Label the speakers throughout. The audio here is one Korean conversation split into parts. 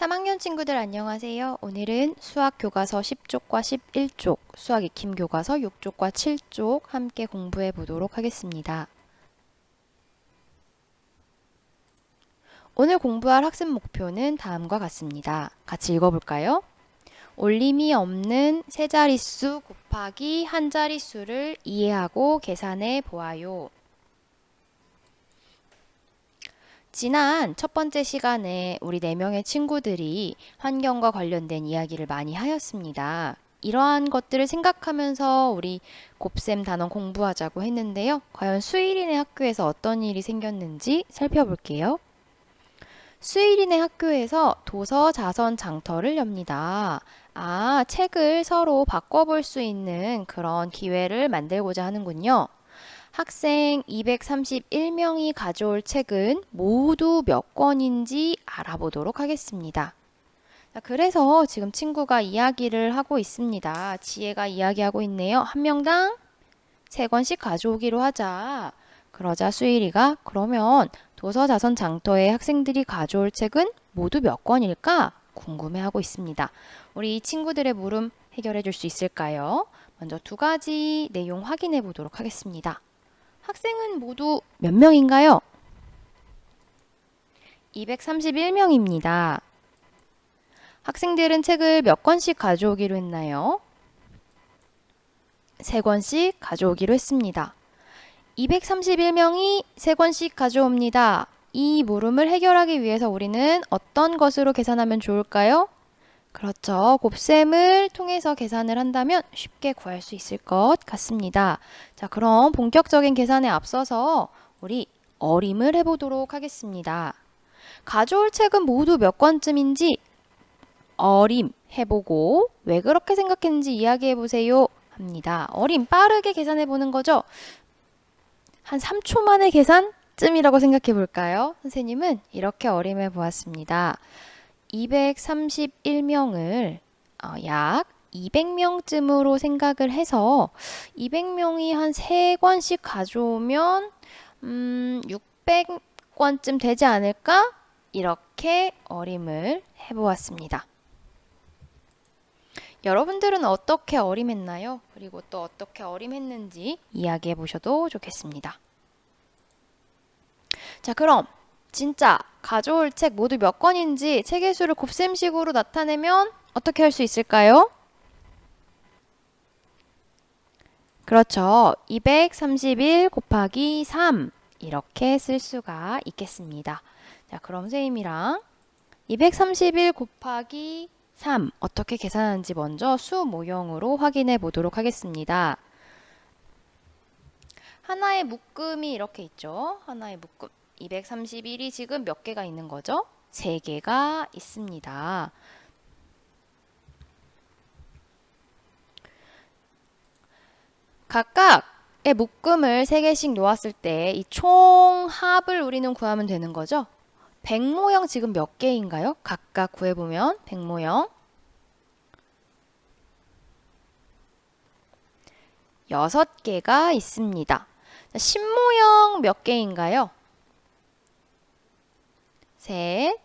Speaker 1: 3학년 친구들 안녕하세요. 오늘은 수학 교과서 10쪽과 11쪽, 수학 익힘 교과서 6쪽과 7쪽 함께 공부해 보도록 하겠습니다. 오늘 공부할 학습 목표는 다음과 같습니다. 같이 읽어볼까요? 올림이 없는 세 자릿수 곱하기 한 자릿수를 이해하고 계산해 보아요. 지난 첫 번째 시간에 우리 4명의 친구들이 환경과 관련된 이야기를 많이 하였습니다. 이러한 것들을 생각하면서 우리 곱셈 단원 공부하자고 했는데요. 과연 수일이네 학교에서 어떤 일이 생겼는지 살펴볼게요. 수일이네 학교에서 도서 자선 장터를 엽니다. 책을 서로 바꿔볼 수 있는 그런 기회를 만들고자 하는군요. 학생 231명이 가져올 책은 모두 몇 권인지 알아보도록 하겠습니다. 그래서 지금 친구가 이야기를 하고 있습니다. 지혜가 이야기하고 있네요. 한 명당 3권씩 가져오기로 하자. 그러자 수일이가 그러면 도서자선 장터에 학생들이 가져올 책은 모두 몇 권일까? 궁금해하고 있습니다. 우리 이 친구들의 물음 해결해 줄 수 있을까요? 먼저 2가지 내용 확인해 보도록 하겠습니다. 학생은 모두 몇 명인가요? 231명입니다. 학생들은 책을 몇 권씩 가져오기로 했나요? 3권씩 가져오기로 했습니다. 231명이 3권씩 가져옵니다. 이 물음을 해결하기 위해서 우리는 어떤 것으로 계산하면 좋을까요? 그렇죠. 곱셈을 통해서 계산을 한다면 쉽게 구할 수 있을 것 같습니다. 자, 그럼 본격적인 계산에 앞서서 우리 어림을 해보도록 하겠습니다. 가져올 책은 모두 몇 권쯤인지 어림 해보고 왜 그렇게 생각했는지 이야기해보세요 합니다. 어림 빠르게 계산해보는 거죠. 한 3초 만의 계산쯤이라고 생각해볼까요? 선생님은 이렇게 어림해 보았습니다. 231명을 약 200명쯤으로 생각을 해서 200명이 한 3권씩 가져오면 600권쯤 되지 않을까? 이렇게 어림을 해보았습니다. 여러분들은 어떻게 어림했나요? 그리고 또 어떻게 어림했는지 이야기해 보셔도 좋겠습니다. 자, 그럼 진짜 가져올 책 모두 몇 권인지 책의 수를 곱셈식으로 나타내면 어떻게 할 수 있을까요? 그렇죠. 231 곱하기 3 이렇게 쓸 수가 있겠습니다. 자, 그럼 선생님이랑 231 곱하기 3 어떻게 계산하는지 먼저 수 모형으로 확인해 보도록 하겠습니다. 하나의 묶음이 이렇게 있죠. 하나의 묶음. 231이 지금 몇 개가 있는 거죠? 3개가 있습니다. 각각의 묶음을 3개씩 놓았을 때 이 총합을 우리는 구하면 되는 거죠. 100모형 지금 몇 개인가요? 각각 구해보면 100모형 6개가 있습니다. 10모형 몇 개인가요? 셋,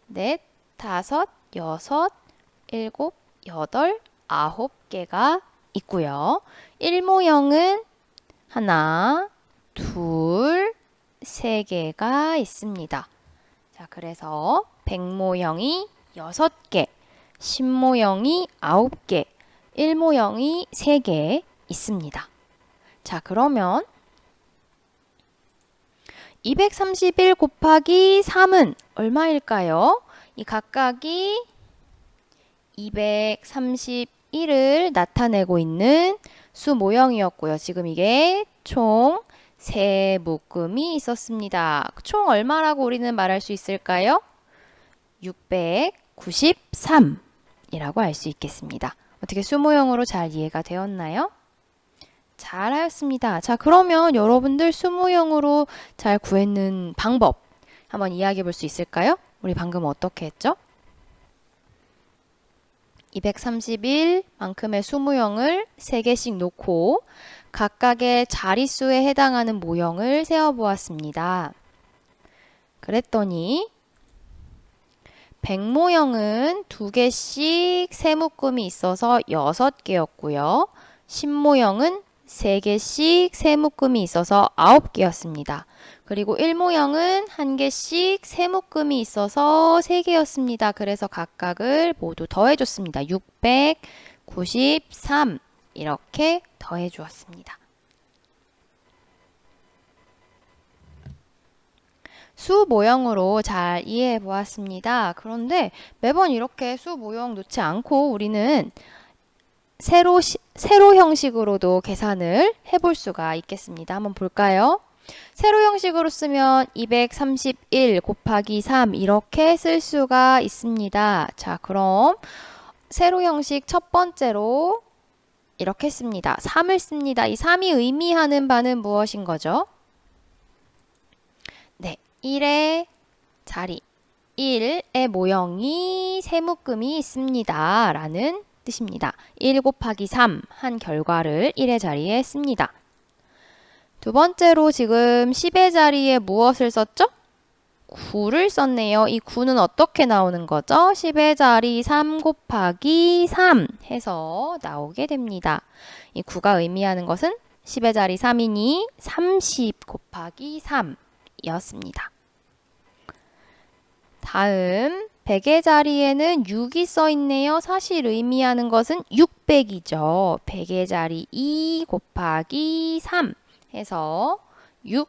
Speaker 1: 넷, 다섯, 여섯, 일곱, 여덟, 9개가 있고요. 1모형은 하나, 둘, 3개가 있습니다. 자, 그래서 100모형이 6개, 10모형이 9개, 1모형이 3개 있습니다. 자, 그러면 231 곱하기 3은 얼마일까요? 이 각각이 231을 나타내고 있는 수 모형이었고요. 지금 이게 총 3묶음이 있었습니다. 총 얼마라고 우리는 말할 수 있을까요? 693이라고 할 수 있겠습니다. 어떻게 수 모형으로 잘 이해가 되었나요? 잘 하였습니다. 자, 그러면 여러분들 수 모형으로 잘 구했는 방법 한번 이야기해 볼 수 있을까요? 우리 방금 어떻게 했죠? 231만큼의 수 모형을 3개씩 놓고 각각의 자릿수에 해당하는 모형을 세어보았습니다. 그랬더니 100 모형은 2개씩 세 묶음이 있어서 6개였고요. 10 모형은 3개씩 세 묶음이 있어서 9개였습니다. 그리고 1 모형은 1개씩 세 묶음이 있어서 3개였습니다. 그래서 각각을 모두 더해줬습니다. 693 이렇게 더해주었습니다. 수 모형으로 잘 이해해 보았습니다. 그런데 매번 이렇게 수 모형 놓지 않고 우리는 세로 형식으로도 계산을 해볼 수가 있겠습니다. 한번 볼까요? 세로 형식으로 쓰면 231 곱하기 3 이렇게 쓸 수가 있습니다. 자, 그럼 세로 형식 첫 번째로 이렇게 씁니다. 3을 씁니다. 이 3이 의미하는 바는 무엇인 거죠? 네, 1의 자리, 1의 모형이 세 묶음이 있습니다. 라는 뜻입니다. 1 곱하기 3 한 결과를 1의 자리에 씁니다. 두 번째로 지금 10의 자리에 무엇을 썼죠? 9를 썼네요. 이 9는 어떻게 나오는 거죠? 10의 자리 3 곱하기 3 해서 나오게 됩니다. 이 9가 의미하는 것은 10의 자리 3이니 30 곱하기 3 이었습니다. 다음 100의 자리에는 6이 써 있네요. 사실 의미하는 것은 600이죠. 100의 자리 2 곱하기 3 해서 6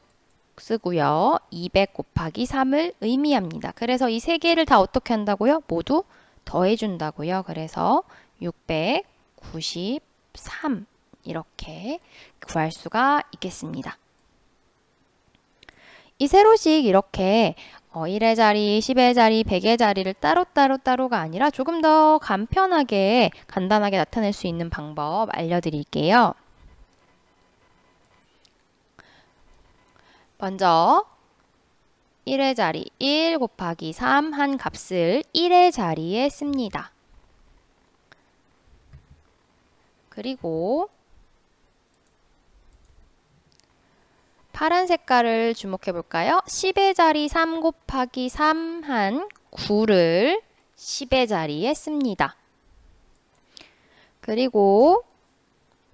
Speaker 1: 쓰고요. 200 곱하기 3을 의미합니다. 그래서 이 세 개를 다 어떻게 한다고요? 모두 더해준다고요. 그래서 693 이렇게 구할 수가 있겠습니다. 이 세로씩 이렇게 1의 자리, 10의 자리, 100의 자리를 따로가 아니라 조금 더 간편하게 간단하게 나타낼 수 있는 방법 알려드릴게요. 먼저 1의 자리 1 곱하기 3 한 값을 1의 자리에 씁니다. 그리고 파란 색깔을 주목해 볼까요? 10의 자리 3 곱하기 3 한 9를 10의 자리에 씁니다. 그리고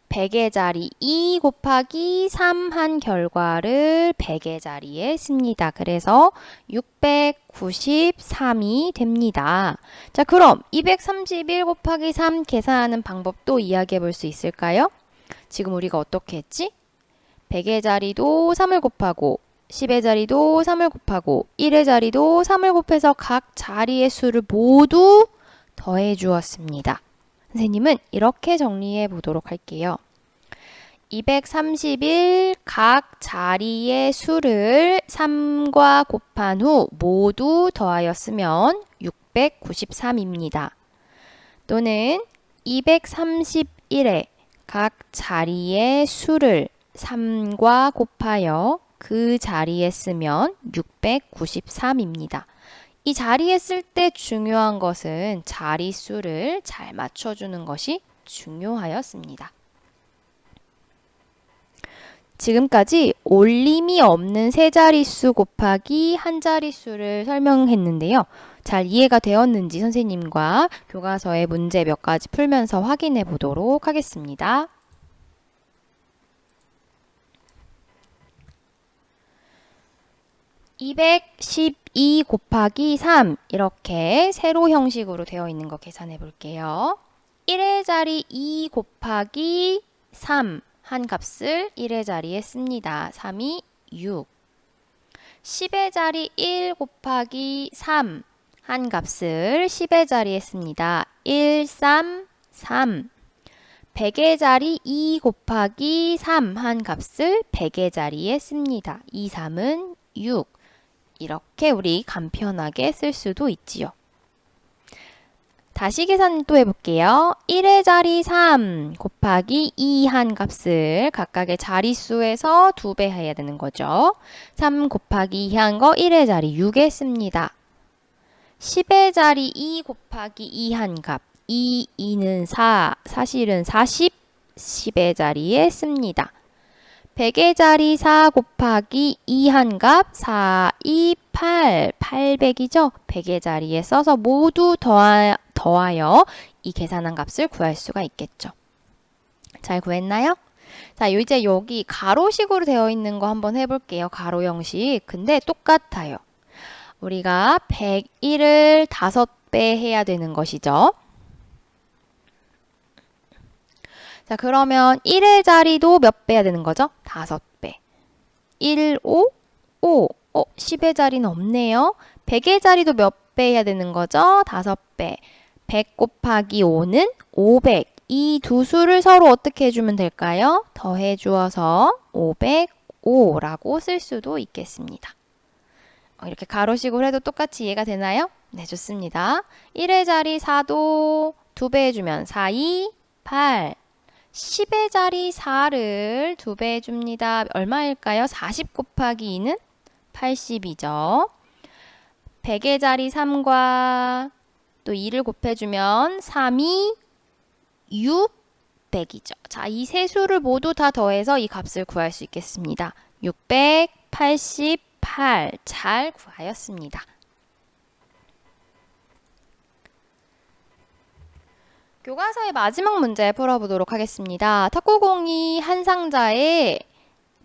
Speaker 1: 100의 자리 2 곱하기 3 한 결과를 100의 자리에 씁니다. 그래서 693이 됩니다. 자, 그럼 231 곱하기 3 계산하는 방법도 이야기해 볼 수 있을까요? 지금 우리가 어떻게 했지? 100의 자리도 3을 곱하고 10의 자리도 3을 곱하고 1의 자리도 3을 곱해서 각 자리의 수를 모두 더해 주었습니다. 선생님은 이렇게 정리해 보도록 할게요. 231 각 자리의 수를 3과 곱한 후 모두 더하였으면 693입니다. 또는 231의 각 자리의 수를 3과 곱하여 그 자리에 쓰면 693입니다. 이 자리에 쓸 때 중요한 것은 자릿수를 잘 맞춰주는 것이 중요하였습니다. 지금까지 올림이 없는 세 자릿수 곱하기 한 자릿수를 설명했는데요. 잘 이해가 되었는지 선생님과 교과서의 문제 몇 가지 풀면서 확인해 보도록 하겠습니다. (212) 곱하기 3 이렇게 세로 형식으로 되어 있는 거 계산해 볼게요. 1의 자리 2 곱하기 3 한 값을 1의 자리에 씁니다. 3이 6. 10의 자리 1 곱하기 3 한 값을 10의 자리에 씁니다. 1, 3, 3. 100의 자리 2 곱하기 3 한 값을 100의 자리에 씁니다. 2, 3은 6. 이렇게 우리 간편하게 쓸 수도 있지요. 다시 계산 또 해볼게요. 1의 자리 3 곱하기 2 한 값을 각각의 자릿수에서 2배 해야 되는 거죠. 3 곱하기 2 한 거 1의 자리 6에 씁니다. 10의 자리 2 곱하기 2 한 값 2, 2는 4, 사실은 40, 10의 자리에 씁니다. 100의 자리 4 곱하기 2 한 값 4, 2, 8, 800이죠? 100의 자리에 써서 모두 더하여 이 계산한 값을 구할 수가 있겠죠. 잘 구했나요? 자, 이제 여기 가로식으로 되어 있는 거 한번 해볼게요. 가로 형식. 근데 똑같아요. 우리가 101을 5배 해야 되는 것이죠. 자, 그러면 1의 자리도 몇 배 해야 되는 거죠? 5배. 1, 5, 5. 10의 자리는 없네요. 100의 자리도 몇 배 해야 되는 거죠? 5배. 100 곱하기 5는 500. 이 두 수를 서로 어떻게 해주면 될까요? 더해 주어서 505라고 쓸 수도 있겠습니다. 이렇게 가로식으로 해도 똑같이 이해가 되나요? 네, 좋습니다. 1의 자리 4도 2배 해주면 4, 2, 8. 10의 자리 4를 2배 해줍니다. 얼마일까요? 40 곱하기 2는 80이죠. 100의 자리 3과 또 2를 곱해주면 3, 2, 600이죠. 자, 이 세 수를 모두 다 더해서 이 값을 구할 수 있겠습니다. 688. 잘 구하였습니다. 교과서의 마지막 문제 풀어보도록 하겠습니다. 탁구공이 한 상자에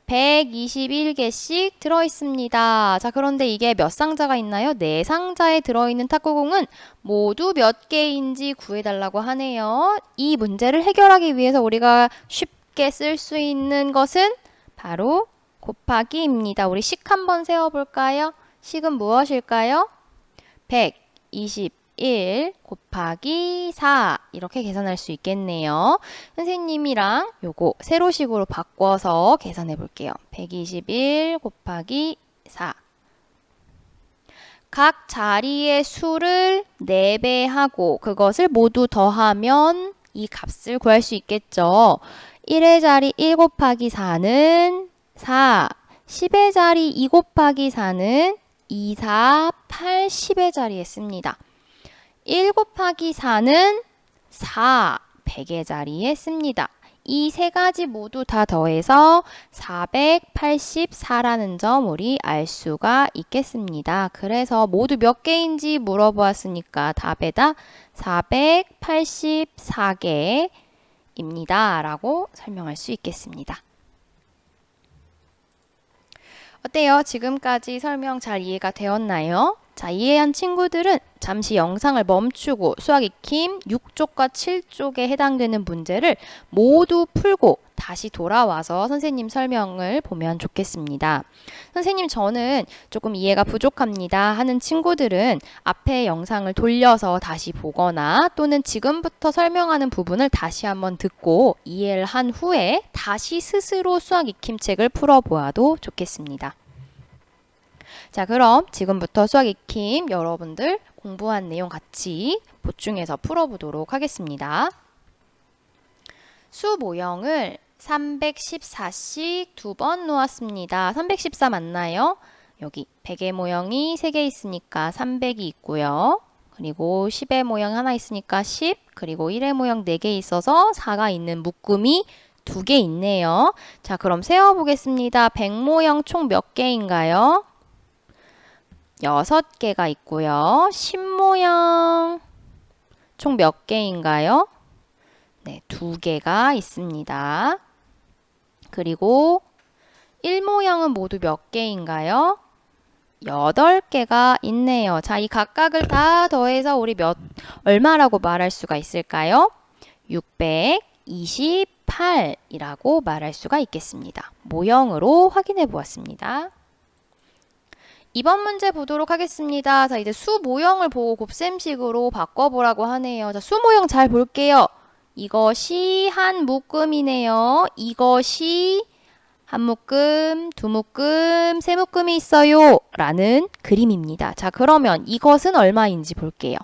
Speaker 1: 121개씩 들어있습니다. 자, 그런데 이게 몇 상자가 있나요? 4상자에 들어있는 탁구공은 모두 몇 개인지 구해달라고 하네요. 이 문제를 해결하기 위해서 우리가 쉽게 쓸 수 있는 것은 바로 곱하기입니다. 우리 식 한번 세워볼까요? 식은 무엇일까요? 121 곱하기 4 이렇게 계산할 수 있겠네요. 선생님이랑 요거 세로식으로 바꿔서 계산해 볼게요. 121 곱하기 4 각 자리의 수를 4배 하고 그것을 모두 더하면 이 값을 구할 수 있겠죠. 1의 자리 1 곱하기 4는 4 10의 자리 2 곱하기 4는 2, 4, 8, 10의 자리에 씁니다. 1 곱하기 4는 4, 100의 자리에 씁니다. 이 세 가지 모두 다 더해서 484라는 점 우리 알 수가 있겠습니다. 그래서 모두 몇 개인지 물어보았으니까 답에다 484개입니다. 라고 설명할 수 있겠습니다. 어때요? 지금까지 설명 잘 이해가 되었나요? 자, 이해한 친구들은 잠시 영상을 멈추고 수학 익힘 6쪽과 7쪽에 해당되는 문제를 모두 풀고 다시 돌아와서 선생님 설명을 보면 좋겠습니다. 선생님, 저는 조금 이해가 부족합니다 하는 친구들은 앞에 영상을 돌려서 다시 보거나 또는 지금부터 설명하는 부분을 다시 한번 듣고 이해를 한 후에 다시 스스로 수학 익힘 책을 풀어보아도 좋겠습니다. 자, 그럼 지금부터 수학 익힘 여러분들 공부한 내용 같이 보충해서 풀어보도록 하겠습니다. 수 모형을 314씩 2번 놓았습니다. 314 맞나요? 여기 100의 모형이 3개 있으니까 300이 있고요. 그리고 10의 모형 하나 있으니까 10, 그리고 1의 모형 4개 있어서 4가 있는 묶음이 2개 있네요. 자, 그럼 세어보겠습니다. 100 모형 총 몇 개인가요? 6개가 있고요. 10 모형 총 몇 개인가요? 네, 2개가 있습니다. 그리고 1 모형은 모두 몇 개인가요? 8개가 있네요. 자, 이 각각을 다 더해서 우리 얼마라고 말할 수가 있을까요? 628이라고 말할 수가 있겠습니다. 모형으로 확인해 보았습니다. 이번 문제 보도록 하겠습니다. 자, 이제 수 모형을 보고 곱셈식으로 바꿔보라고 하네요. 자, 수 모형 잘 볼게요. 이것이 한 묶음이네요. 이것이 한 묶음, 두 묶음, 세 묶음이 있어요. 라는 그림입니다. 자, 그러면 이것은 얼마인지 볼게요.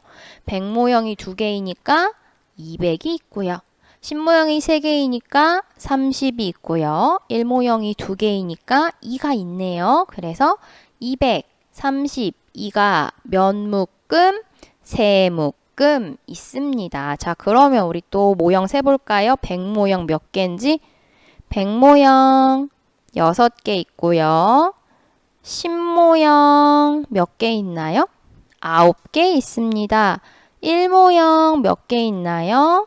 Speaker 1: 100 모형이 2개이니까 200이 있고요. 10 모형이 3개이니까 30이 있고요. 1 모형이 2개이니까 2가 있네요. 그래서 232가 몇 묶음? 세 묶음 있습니다. 자, 그러면 우리 또 모형 세볼까요? 100 모형 몇 개인지? 100 모형 6개 있고요. 심 모형 몇 개 있나요? 9개 있습니다. 1 모형 몇 개 있나요?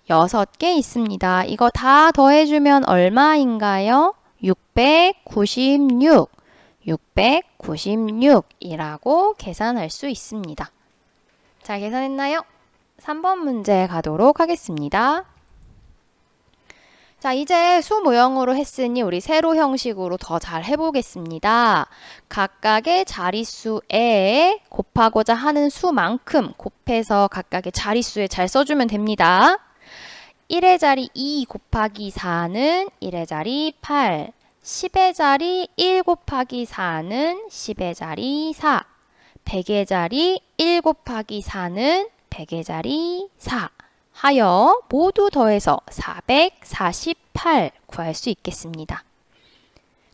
Speaker 1: 6개 있습니다. 이거 다 더해주면 얼마인가요? 696. 696이라고 계산할 수 있습니다. 잘 계산했나요? 3번 문제 가도록 하겠습니다. 자, 이제 수 모형으로 했으니 우리 세로 형식으로 더 잘 해보겠습니다. 각각의 자릿수에 곱하고자 하는 수만큼 곱해서 각각의 자릿수에 잘 써주면 됩니다. 1의 자리 2 곱하기 4는 1의 자리 8, 10의 자리 1 곱하기 4는 10의 자리 4, 100의 자리 1 곱하기 4는 100의 자리 4 하여 모두 더해서 448 구할 수 있겠습니다.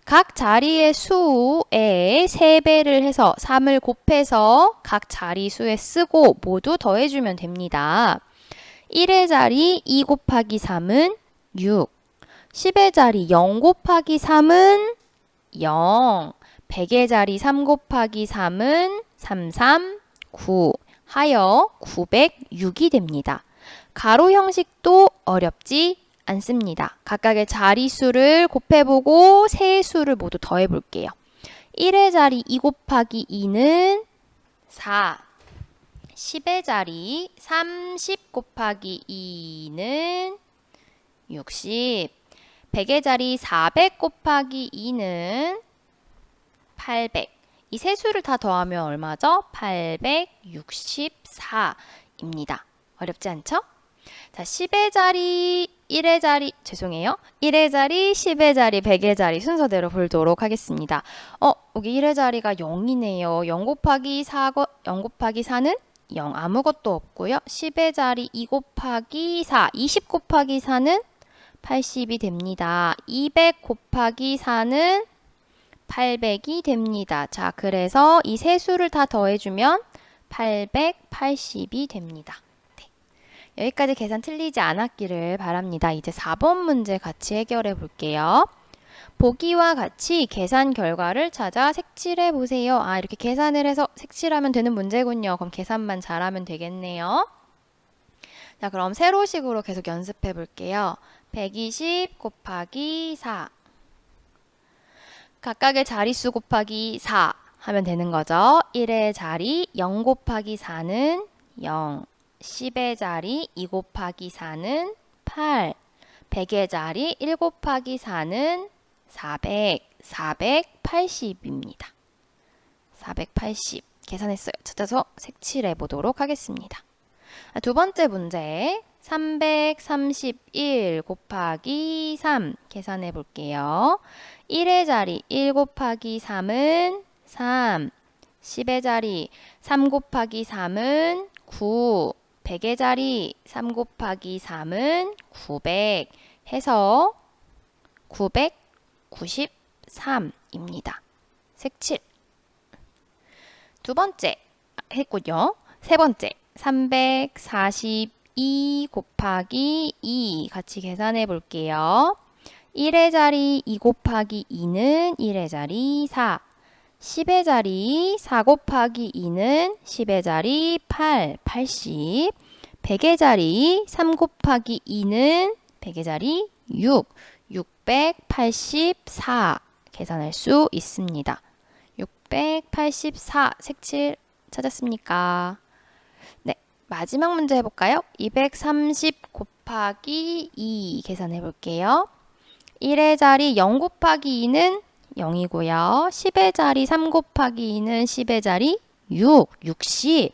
Speaker 1: 각 자리의 수에 3배를 해서 3을 곱해서 각 자리 수에 쓰고 모두 더해주면 됩니다. 1의 자리 2 곱하기 3은 6, 10의 자리 0 곱하기 3은 0, 100의 자리 3 곱하기 3은 9 하여 906이 됩니다. 가로 형식도 어렵지 않습니다. 각각의 자리수를 곱해보고 세 수를 모두 더해볼게요. 1의 자리 2 곱하기 2는 4, 10의 자리 30 곱하기 2는 60, 100의 자리 400 곱하기 2는 800. 이 세 수를 다 더하면 얼마죠? 864입니다. 어렵지 않죠? 자, 10의 자리, 1의 자리, 죄송해요. 1의 자리, 10의 자리, 100의 자리 순서대로 볼도록 하겠습니다. 여기 1의 자리가 0이네요. 0 곱하기 4는 0 아무것도 없고요. 10의 자리 2 곱하기 4, 20 곱하기 4는 80이 됩니다. 200 곱하기 4는 800이 됩니다. 자, 그래서 이 세 수를 다 더해주면 880이 됩니다. 네. 여기까지 계산 틀리지 않았기를 바랍니다. 이제 4번 문제 같이 해결해 볼게요. 보기와 같이 계산 결과를 찾아 색칠해 보세요. 이렇게 계산을 해서 색칠하면 되는 문제군요. 그럼 계산만 잘하면 되겠네요. 자, 그럼 세로식으로 계속 연습해 볼게요. 120 곱하기 4. 각각의 자릿수 곱하기 4 하면 되는 거죠. 1의 자리 0 곱하기 4는 0, 10의 자리 2 곱하기 4는 8, 100의 자리 1 곱하기 4는 400, 480입니다. 480 계산했어요. 찾아서 색칠해 보도록 하겠습니다. 두 번째 문제 331 곱하기 3 계산해 볼게요. 1의 자리 1 곱하기 3은 3, 10의 자리 3 곱하기 3은 9, 100의 자리 3 곱하기 3은 900 해서 993입니다. 색칠. 두 번째 했군요. 세 번째 342 곱하기 2 같이 계산해 볼게요. 1의 자리 2 곱하기 2는 1의 자리 4, 10의 자리 4 곱하기 2는 10의 자리 8, 80, 100의 자리 3 곱하기 2는 100의 자리 6, 684 계산할 수 있습니다. 684 색칠 찾았습니까? 네, 마지막 문제 해볼까요? 230 곱하기 2 계산해 볼게요. 1의 자리 0 곱하기 2는 0이고요. 10의 자리 3 곱하기 2는 10의 자리 6, 60.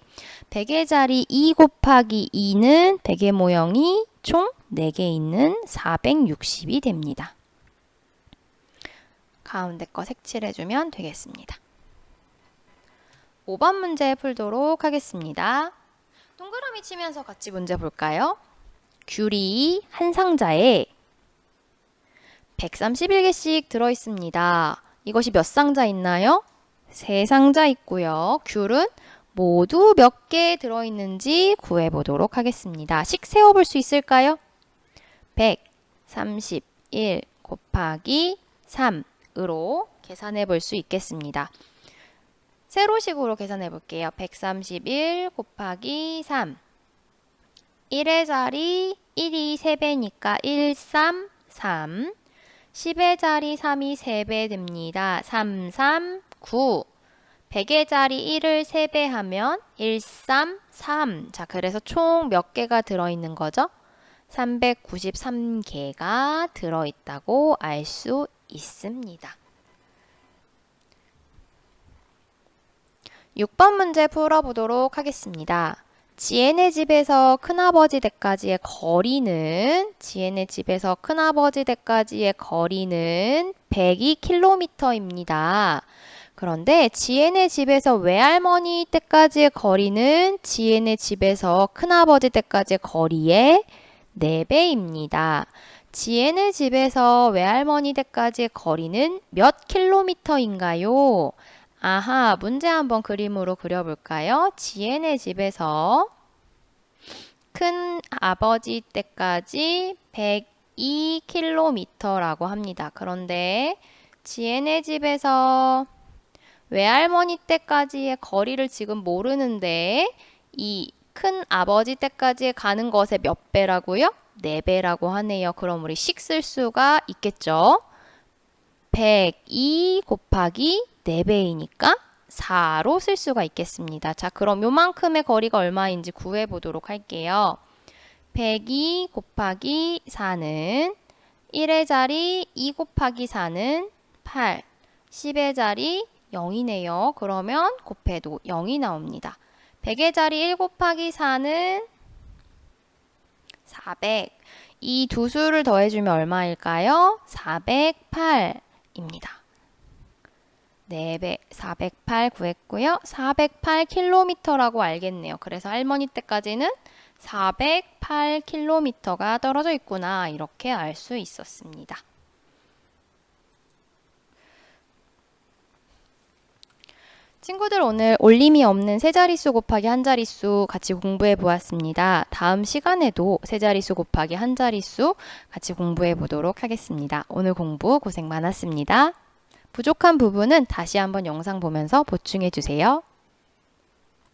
Speaker 1: 100의 자리 2 곱하기 2는 100의 모형이 총 4개 있는 460이 됩니다. 가운데 거 색칠해주면 되겠습니다. 5번 문제 풀도록 하겠습니다. 동그라미 치면서 같이 문제 볼까요? 귤이 한 상자에 131개씩 들어있습니다. 이것이 몇 상자 있나요? 3상자 있고요. 귤은 모두 몇 개 들어있는지 구해보도록 하겠습니다. 식 세워볼 수 있을까요? 131 곱하기 3으로 계산해 볼 수 있겠습니다. 세로식으로 계산해 볼게요. 131 곱하기 3. 1의 자리 1이 3배니까 133. 10의 자리 3이 3배 됩니다. 339. 100의 자리 1을 3배하면 133. 자, 그래서 총 몇 개가 들어있는 거죠? 393개가 들어있다고 알 수 있습니다. 6번 문제 풀어보도록 하겠습니다. 지엔의 집에서 큰아버지 댁까지의 거리는 102km입니다. 그런데 지엔의 집에서 외할머니 댁까지의 거리는 지엔의 집에서 큰아버지 댁까지의 거리의 4배입니다. 지엔의 집에서 외할머니 댁까지의 거리는 몇 킬로미터인가요? 아하, 문제 한번 그림으로 그려볼까요? 지엔의 집에서 큰 아버지 댁까지 102km라고 합니다. 그런데 지엔의 집에서 외할머니 댁까지의 거리를 지금 모르는데 이 큰 아버지 댁까지 가는 것의 몇 배라고요? 4배라고 하네요. 그럼 우리 식 쓸 수가 있겠죠? 102 곱하기 4배이니까 4로 쓸 수가 있겠습니다. 자, 그럼 요만큼의 거리가 얼마인지 구해보도록 할게요. 102 곱하기 4는 1의 자리 2 곱하기 4는 8, 10의 자리 0이네요. 그러면 곱해도 0이 나옵니다. 100의 자리 1 곱하기 4는 400. 이 두 수를 더해주면 얼마일까요? 408입니다. 4배, 408 구했고요. 408km라고 알겠네요. 그래서 할머니 댁까지는 408km가 떨어져 있구나. 이렇게 알 수 있었습니다. 친구들 오늘 올림이 없는 세자릿수 곱하기 한자릿수 같이 공부해 보았습니다. 다음 시간에도 세자릿수 곱하기 한자릿수 같이 공부해 보도록 하겠습니다. 오늘 공부 고생 많았습니다. 부족한 부분은 다시 한번 영상 보면서 보충해 주세요.